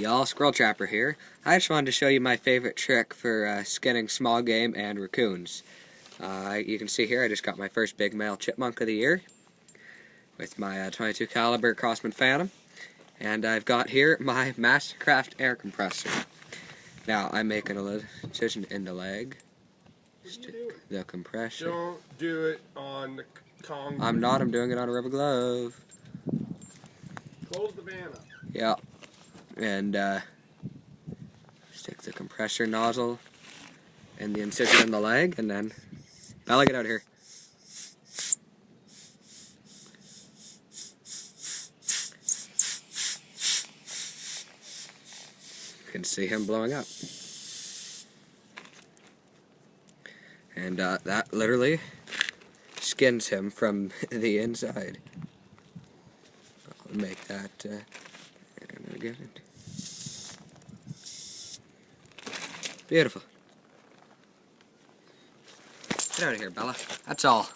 y'all, Squirrel Trapper here. I just wanted to show you my favorite trick for skinning small game and raccoons. You can see here I just got my first big male chipmunk of the year with my 22 caliber Crosman Phantom, and I've got here my Mastercraft air compressor. Now I'm making a little incision in the leg. Stick the compressor. Don't do it on the concrete. I'm not. I'm doing it on a rubber glove. Close the van up. Yeah. And stick the compressor nozzle in the incision in the leg, and then Bella, get out of here. You can see him blowing up. And that literally skins him from the inside. I'll make that again. Beautiful. Get out of here, Bella. That's all.